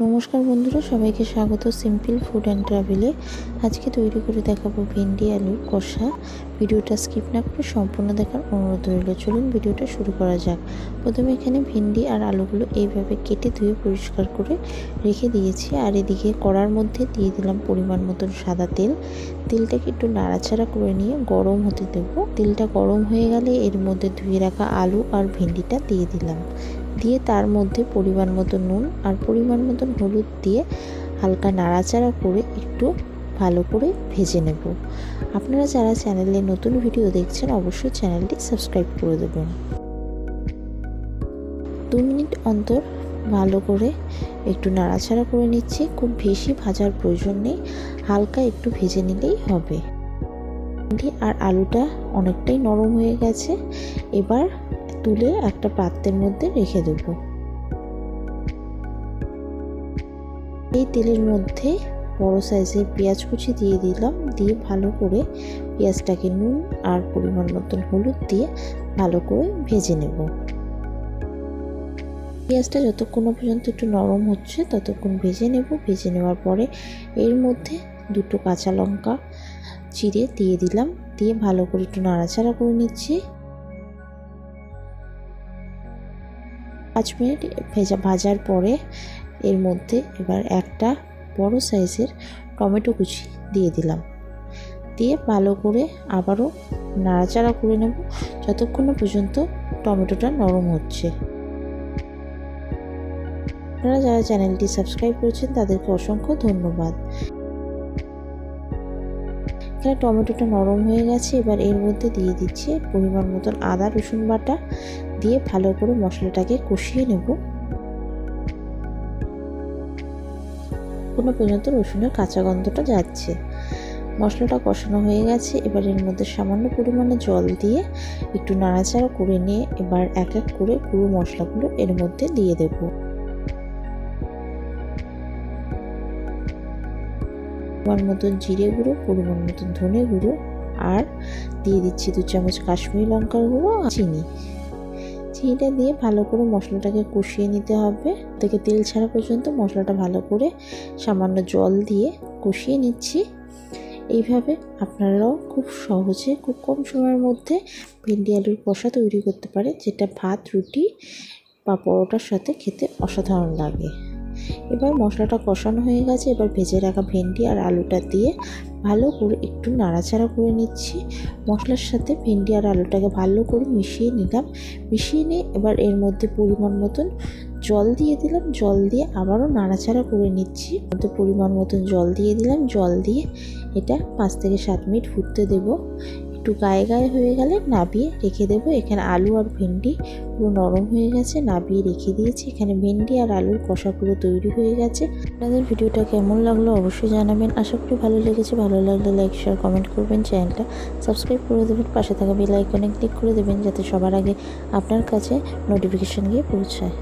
নমস্কার বন্ধুরা, সবাইকে স্বাগত সিম্পল ফুড অ্যান্ড ট্রাভেলে। আজকে তৈরি করে দেখাবো ভেন্ডি আলুর কষা। ভিডিওটা স্কিপ না করে সম্পূর্ণ দেখার অনুরোধ রইল। চলুন ভিডিওটা শুরু করা যাক। প্রথমে এখানে ভেন্ডি আর আলুগুলো এইভাবে কেটে ধুয়ে পরিষ্কার করে রেখে দিয়েছি। আর এদিকে কড়ার মধ্যে দিয়ে দিলাম পরিমাণ মতন সাদা তেল। তেলটাকে একটু নাড়াচাড়া করে নিয়ে গরম হতে দেবো। তেলটা গরম হয়ে গেলে এর মধ্যে ধুয়ে রাখা আলু আর ভেন্ডিটা দিয়ে দিলাম। দিয়ে তার মধ্যে পরিমাণ মতো নুন আর পরিমাণ মতন হলুদ দিয়ে হালকা নাড়াচাড়া করে একটু ভালো করে ভেজে নেব। আপনারা যারা চ্যানেলে নতুন ভিডিও দেখছেন অবশ্যই চ্যানেলটি সাবস্ক্রাইব করে দেবেন। 2 মিনিট অন্তর ভালো করে একটু নাড়াচাড়া করে নিচ্ছি। খুব বেশি ভাজার প্রয়োজন নেই, হালকা একটু ভেজে নিলেই হবে। ভেন্ডি আর আলুটা অনেকটাই নরম হয়ে গেছে। এবার তুলে একটা পাত্রের মধ্যে রেখে দেব। এই তেলের মধ্যে বড় সাইজের পেঁয়াজ কুচি দিয়ে দিলাম। দিয়ে ভালো করে পেঁয়াজটাকে নুন আর পরিমাণ মতন হলুদ দিয়ে ভালো করে ভেজে নেব। পেঁয়াজটা যতক্ষণ পর্যন্ত একটু নরম হচ্ছে ততক্ষণ ভেজে নেব। ভেজে নেওয়ার পরে এর মধ্যে 2 কাঁচা লঙ্কা চিড়ে দিয়ে দিলাম। দিয়ে ভালো করে একটু নাড়াচাড়া করে নিচ্ছি। 5 মিনিট ভাজার পরে এর মধ্যে এবার একটা বড় সাইজের টমেটো কুচি দিয়ে দিলাম। দিয়ে ভালো করে আবারও নাড়াচাড়া করে নেব যতক্ষণ পর্যন্ত টমেটোটা নরম হচ্ছে। আপনারা যারা চ্যানেলটি সাবস্ক্রাইব করেছেন তাদেরকে অসংখ্য ধন্যবাদ। এখানে টমেটোটা নরম হয়ে গেছে। এবার এর মধ্যে দিয়ে দিচ্ছি পরিমাণ মতন আদা রসুন বাটা। দিয়ে ভালো করে মশলাটাকে কষিয়ে নেব কোনো পর্যন্ত রসুনের কাঁচা গন্ধটা যাচ্ছে। মশলাটা কষানো হয়ে গেছে। এবার এর মধ্যে সামান্য পরিমাণে জল দিয়ে একটু নাড়াচাড়া করে নিয়ে এবার এক এক করে পুরো মশলাগুলো এর মধ্যে দিয়ে দেব। পরিমাণ মতন জিরে গুঁড়ো, পরিমাণ মতন ধনে গুঁড়ো, আর দিয়ে দিচ্ছি 2 চামচ কাশ্মীরি লঙ্কার গুঁড়ো, চিনি। চিনিটা দিয়ে ভালো করে মশলাটাকে কষিয়ে নিতে হবে। থেকে তেল ছাড়া পর্যন্ত মশলাটা ভালো করে সামান্য জল দিয়ে কষিয়ে নিচ্ছি। এইভাবে আপনারাও খুব সহজে খুব কম সময়ের মধ্যে ভেন্ডি আলুর কষা তৈরি করতে পারেন, যেটা ভাত, রুটি বা পরোটার সাথে খেতে অসাধারণ লাগে। এবার মশলাটা কষানো হয়ে গেছে। এবার ভেজে রাখা ভেন্ডি আর আলুটা দিয়ে ভালো করে একটু নাড়াচাড়া করে নিচ্ছি। মশলার সাথে ভেন্ডি আর আলুটাকে ভালো করে মিশিয়ে নিলাম। মিশিয়ে নিয়ে এবার এর মধ্যে পরিমাণ মতন জল দিয়ে দিলাম। জল দিয়ে আবারও নাড়াচাড়া করে নিচ্ছি। মধ্যে পরিমাণ মতন জল দিয়ে দিলাম। জল দিয়ে এটা 5 থেকে 7 মিনিট ফুটতে দেবো। একটু গায়ে গায়ে হয়ে গেলে নাবিয়ে রেখে দেবো। এখানে আলু আর ভেন্ডি পুরো নরম হয়ে গেছে, নাবিয়ে রেখে দিয়েছি। এখানে ভেন্ডি আর আলুর কষা পুরো তৈরি হয়ে গেছে। আপনাদের ভিডিওটা কেমন লাগলো অবশ্যই জানাবেন। আশা করি ভালো লেগেছে। ভালো লাগলে লাইক, শেয়ার, কমেন্ট করবেন। চ্যানেলটা সাবস্ক্রাইব করে দেবেন। পাশে থাকা বেল আইকনে ক্লিক করে দেবেন যাতে সবার আগে আপনার কাছে নোটিফিকেশান গিয়ে পৌঁছায়।